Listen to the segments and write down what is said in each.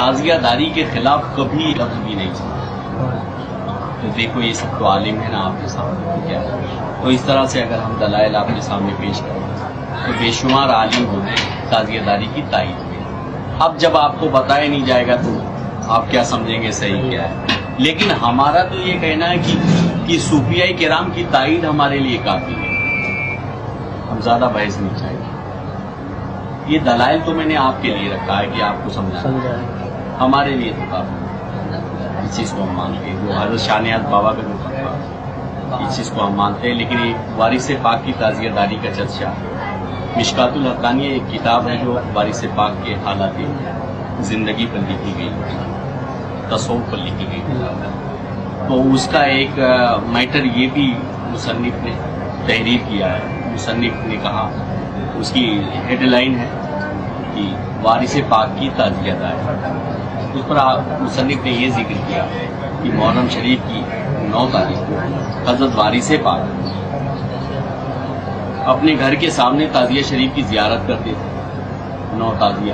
تعزیہ داری کے خلاف کبھی لفظ بھی نہیں سنا. تو دیکھو یہ سب تو عالم ہے نا آپ کے سامنے کیا ہے. تو اس طرح سے اگر ہم دلائل آپ کے سامنے پیش کریں تو بے شمار عالم ہوتے ہیں تعزیہ داری کی تائید میں. اب جب آپ کو بتایا نہیں جائے گا تو آپ کیا سمجھیں گے صحیح کیا ہے. لیکن ہمارا تو یہ کہنا ہے کہ صوفیاء کرام کی تائید ہمارے لیے کافی ہے. ہم زیادہ بحث نہیں چاہیے. یہ دلائل تو میں نے آپ کے لیے رکھا ہے کہ آپ کو سمجھانا. ہمارے لیے تو کافی ہے. اس چیز کو ہم مانتے ہیں. جو حضرت شاہ نیاز بابا کا جو فتویٰ اس چیز کو ہم مانتے ہیں. لیکن ایک وارث پاک کی تعزیہ داری کا چرچا مشکات الحقانی ایک کتاب ہے جو وارث پاک کے حالات زندگی پر لکھی گئی, تصوف پر لکھی گئی کتاب ہے. تو اس کا ایک میٹر یہ بھی مصنف نے تحریر کیا ہے. مصنف نے کہا, اس کی ہیڈ لائن ہے کہ وارث پاک کی تعزیہ داری. اس پر مصنف نے یہ ذکر کیا کہ محرم شریف کی 9 تاریخ کو حضرت وارث پاک اپنے گھر کے سامنے تعزیہ شریف کی زیارت کرتے تھے. 9 تعزیہ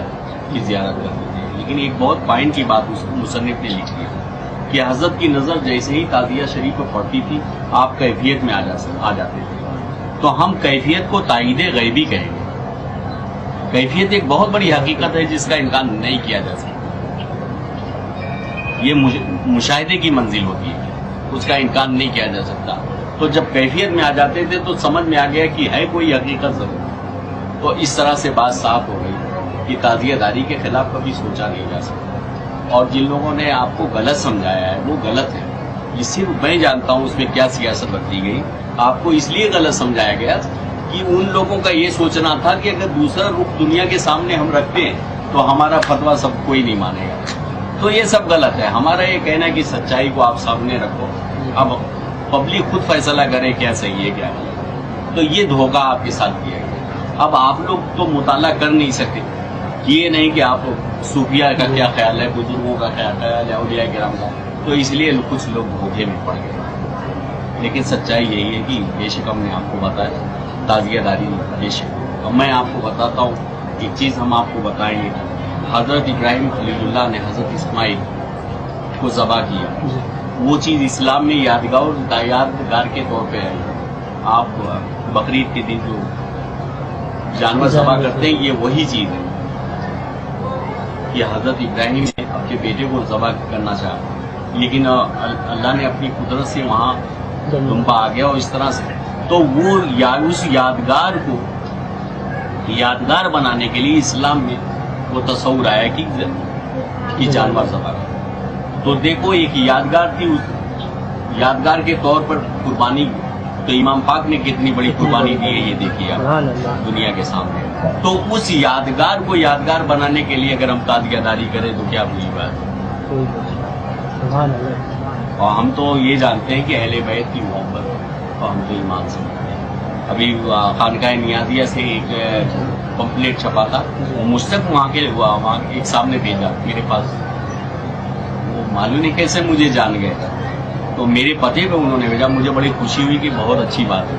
کی زیارت کرتے تھے. لیکن ایک بہت پوائنٹ کی بات مصنف نے لکھی ہے کہ حضرت کی نظر جیسے ہی تعزیہ شریف کو پڑتی تھی آپ کیفیت میں آ جاتے تھے. تو ہم کیفیت کو تائید غیبی کہیں گے. کیفیت ایک بہت بڑی حقیقت ہے جس کا انکار نہیں کیا جا سکتا. یہ مشاہدے کی منزل ہوتی ہے, اس کا انکار نہیں کیا جا سکتا. تو جب کیفیت میں آ جاتے تھے تو سمجھ میں آ گیا کہ ہے کوئی حقیقت ضرور. تو اس طرح سے بات صاف ہو گئی کہ تعزیہ داری کے خلاف کبھی سوچا نہیں جا سکتا. اور جن لوگوں نے آپ کو غلط سمجھایا ہے وہ غلط ہے. یہ صرف میں جانتا ہوں اس میں کیا سیاست بدلی گئی. آپ کو اس لیے غلط سمجھایا گیا کہ ان لوگوں کا یہ سوچنا تھا کہ اگر دوسرا رخ دنیا کے سامنے ہم رکھتے ہیں تو ہمارا فتویٰ سب کوئی نہیں مانے گا. تو یہ سب غلط ہے. ہمارا یہ کہنا ہے کہ سچائی کو آپ سامنے رکھو, اب پبلک خود فیصلہ کرے کیا صحیح ہے کیا غلط. تو یہ دھوکہ آپ کے ساتھ کیا گیا. اب آپ لوگ تو مطالعہ کر نہیں سکتے. یہ نہیں کہ آپ صوفیاء کا کیا خیال ہے, بزرگوں کا کیا خیال ہے, اولیاء کرام کا. تو اس لیے کچھ لوگ دھوکے میں پڑ گئے. لیکن سچائی یہی ہے کہ بے شک ہم نے آپ کو بتایا تعزیہ داری بے شک. اب میں آپ کو بتاتا ہوں ایک چیز ہم آپ کو بتائیں گے. حضرت ابراہیم خلیل اللہ نے حضرت اسماعیل کو ذبح کیا. وہ چیز اسلام میں یادگار کے طور پہ ہے. آپ بقرعید کے دن جو جانور ذبح کرتے ہیں یہ وہی چیز ہے. یہ حضرت ابراہیم نے اپنے بیٹے کو ذبح کرنا چاہا لیکن اللہ نے اپنی قدرت سے وہاں دمبا آ گیا اور اس طرح سے. تو وہ اس یادگار کو یادگار بنانے کے لیے اسلام میں وہ تصور آیا کہ جانور ذبح کرو. تو دیکھو ایک یادگار تھی, اس یادگار کے طور پر قربانی. تو امام پاک نے کتنی بڑی قربانی دی ہے یہ دیکھیے آپ دنیا کے سامنے. تو اس یادگار کو یادگار بنانے کے لیے اگر ہم تعزیہ داری کریں تو کیا بری بات ہے. اور ہم تو یہ جانتے ہیں کہ اہل بیت کی محبت اور ہم تو ایمان سمجھتے ہیں. ابھی خانقاہ نیازیہ سے ایک پمفلیٹ چھپا تھا, وہ مجھ تک وہاں ایک سامنے بھیجا میرے پاس. وہ معلوم نہیں کیسے مجھے جان گئے. تو میرے پتے پہ انہوں نے بھیجا. مجھے بڑی خوشی ہوئی کہ بہت اچھی بات ہے.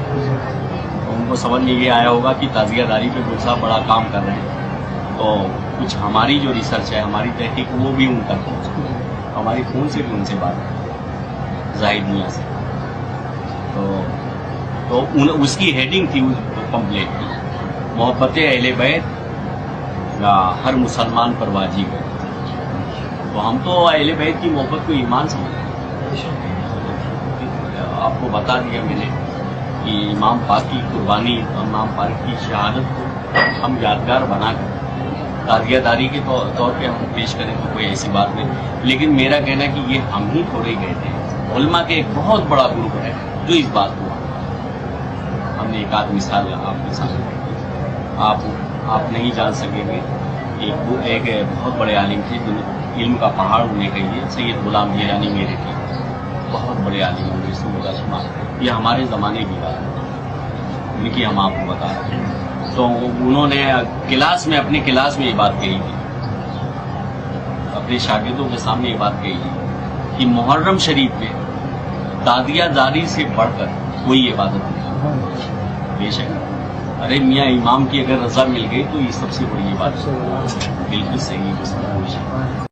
تو ان کو سمجھ میں یہ آیا ہوگا کہ تعزیہ داری پہ گل صاحب بڑا کام کر رہے ہیں. تو کچھ ہماری جو ریسرچ ہے, ہماری تحقیق, وہ بھی ان تک پہنچ. ہماری فون سے بھی ان سے بات ہے زاہد میاں سے. تو اس کی ہیڈنگ تھی اس پمفلیٹ کی, محبت اہل بیت ہر مسلمان پر واجب ہے. تو ہم تو اہل بیت کی محبت کو ایمان سمجھتے ہیں. آپ کو بتا دیا میں نے کہ امام پاک کی قربانی, امام پاک کی شہادت کو ہم یادگار بنا کر تعزیہ داری کے طور پہ ہم پیش کریں تو کوئی ایسی بات نہیں. لیکن میرا کہنا ہے کہ یہ ہم ہی تھوڑے گئے تھے. علماء کے ایک بہت بڑا گروپ ہے جو اس بات کو ہم نے ایک آدھ مثال آپ کے سامنے آپ نہیں جان سکیں گے. ایک بہت بڑے عالم تھے جو علم کا پہاڑ انہیں کہیے, سید غلام گیلانی میرے تھے. بہت بڑے عالم ہوں گے سمجھا شمار. یہ ہمارے زمانے کی بات ہے ان کی ہم آپ کو بتا رہے ہیں. تو انہوں نے اپنے کلاس میں یہ بات کہی تھی, اپنے شاگردوں کے سامنے یہ بات کہی تھی کہ محرم شریف میں تعزیہ داری سے بڑھ کر کوئی عبادت نہیں. بے شک ارے میاں امام کی اگر رضا مل گئی تو یہ سب سے بڑی بات. بالکل صحیح ہے.